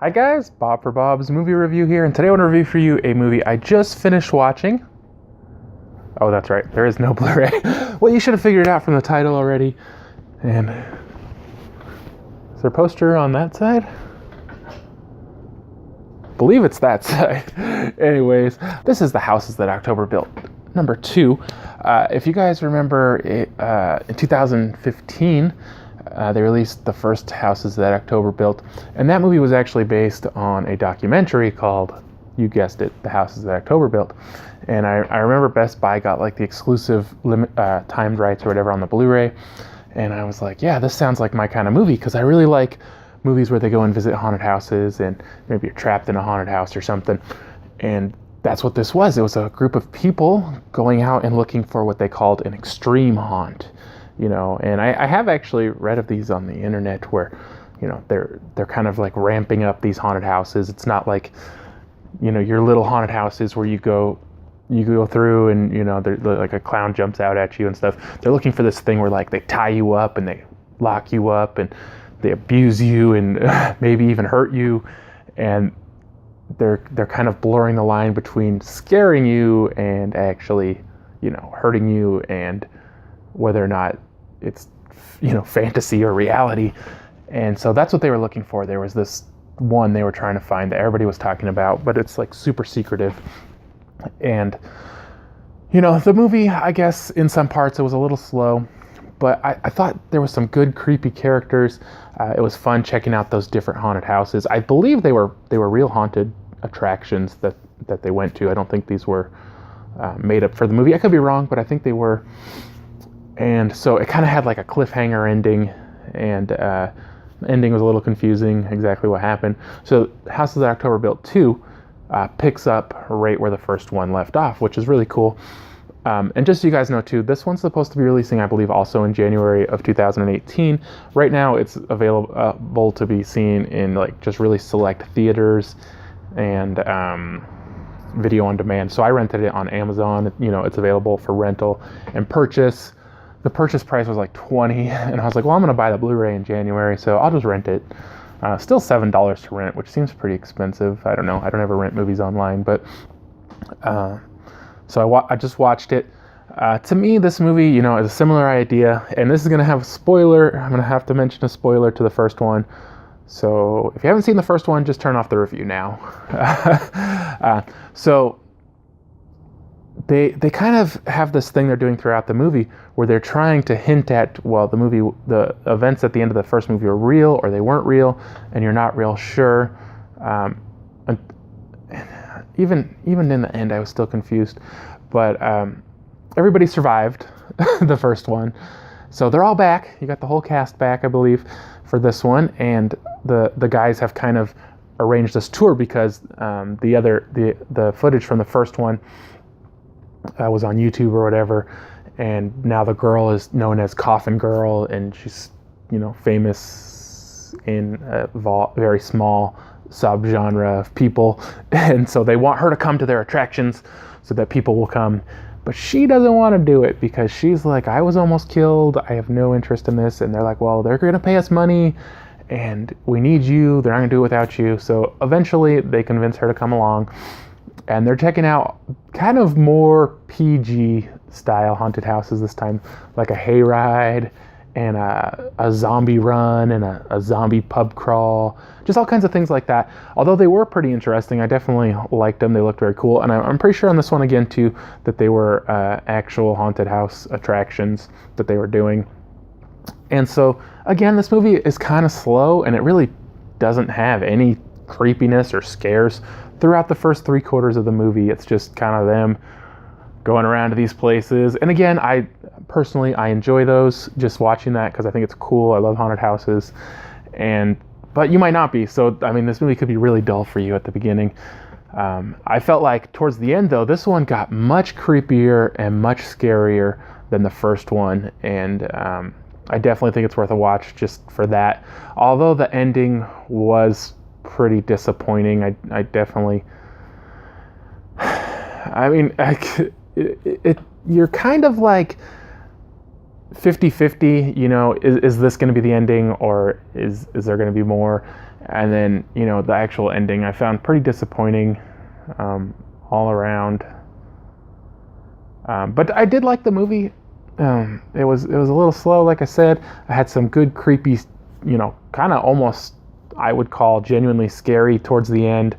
Hi guys, Bob for Bob's Movie Review here, and today I want to review for you a movie I just finished watching. Oh, that's right, there is no Blu-ray. Well, you should have figured it out from the title already. And is there a poster on that side? I believe it's that side. Anyways, this is The Houses That October Built, number 2. If you guys remember, in 2015, they released the first Houses That October Built, and that movie was actually based on a documentary called, you guessed it, The Houses That October Built. And I remember Best Buy got like the exclusive timed rights or whatever on the Blu-ray, and I was like, yeah, this sounds like my kind of movie, because I really like movies where they go and visit haunted houses, and maybe you're trapped in a haunted house or something. And that's what this was. It was a group of people going out and looking for what they called an extreme haunt. And I have actually read of these on the internet where, they're kind of like ramping up these haunted houses. It's not like, your little haunted houses where you go through and, like a clown jumps out at you and stuff. They're looking for this thing where like they tie you up and they lock you up and they abuse you and maybe even hurt you. And they're kind of blurring the line between scaring you and actually, hurting you, and whether or not it's, fantasy or reality. And so that's what they were looking for. There was this one they were trying to find that everybody was talking about, but it's like super secretive. And, the movie, I guess in some parts it was a little slow, but I thought there was some good creepy characters. It was fun checking out those different haunted houses. I believe they were real haunted attractions that they went to. I don't think these were made up for the movie. I could be wrong, but I think they were. And so it kind of had like a cliffhanger ending, and the ending was a little confusing exactly what happened. So Houses That October Built 2 picks up right where the first one left off, which is really cool. And just so you guys know too, this one's supposed to be releasing, I believe, also in January of 2018. Right now it's available to be seen in like just really select theaters and video on demand. So I rented it on Amazon. It's available for rental and purchase. The purchase price was like $20, and I was like, well, I'm going to buy the Blu-ray in January, so I'll just rent it. Still $7 to rent, which seems pretty expensive. I don't know. I don't ever rent movies online, but so I just watched it. To me, this movie, is a similar idea, and this is going to have a spoiler. I'm going to have to mention a spoiler to the first one. So if you haven't seen the first one, just turn off the review now. So they kind of have this thing they're doing throughout the movie where they're trying to hint at, well, the events at the end of the first movie were real or they weren't real, and you're not real sure. And even in the end, I was still confused. But everybody survived the first one. So they're all back. You got the whole cast back, I believe, for this one. And the guys have kind of arranged this tour because the footage from the first one was on YouTube or whatever, and now the girl is known as Coffin Girl, and she's famous in a very small subgenre of people, and so they want her to come to their attractions so that people will come, but she doesn't want to do it because she's like, I was almost killed, I have no interest in this. And they're like, well, they're going to pay us money and we need you, they're not going to do it without you. So eventually they convince her to come along. And they're checking out kind of more PG style haunted houses this time, like a hayride and a zombie run and a zombie pub crawl, just all kinds of things like that. Although they were pretty interesting, I definitely liked them. They looked very cool. And I'm pretty sure on this one again too, that they were actual haunted house attractions that they were doing. And so again, this movie is kind of slow, and it really doesn't have any creepiness or scares throughout the first 3/4 of the movie. It's just kind of them going around to these places. And again, I personally enjoy those, just watching that, because I think it's cool. I love haunted houses. But you might not be. So, this movie could be really dull for you at the beginning. I felt like towards the end, though, this one got much creepier and much scarier than the first one. And I definitely think it's worth a watch just for that. Although the ending was pretty disappointing. I definitely, you're kind of like 50-50, is this going to be the ending, or is there going to be more? And then, you know, the actual ending I found pretty disappointing all around. But I did like the movie. It was a little slow, like I said. I had some good creepy, you know, kind of almost I would call genuinely scary towards the end.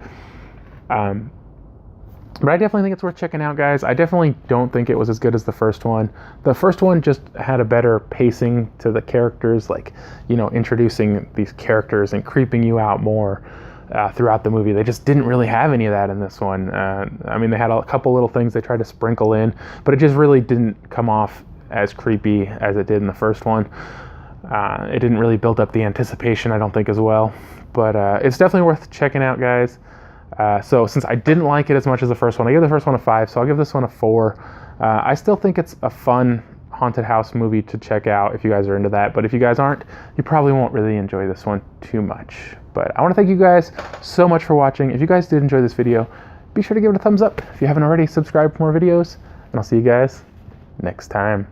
But I definitely think it's worth checking out, guys. I definitely don't think it was as good as the first one. The first one just had a better pacing to the characters, like, you know, introducing these characters and creeping you out more throughout the movie. They just didn't really have any of that in this one. I mean, they had a couple little things they tried to sprinkle in, but it just really didn't come off as creepy as it did in the first one. It didn't really build up the anticipation, I don't think, as well. But it's definitely worth checking out, guys. So since I didn't like it as much as the first one, I gave the first one a 5, so I'll give this one a 4. I still think it's a fun haunted house movie to check out if you guys are into that. But if you guys aren't, you probably won't really enjoy this one too much. But I want to thank you guys so much for watching. If you guys did enjoy this video, be sure to give it a thumbs up. If you haven't already, subscribe for more videos. And I'll see you guys next time.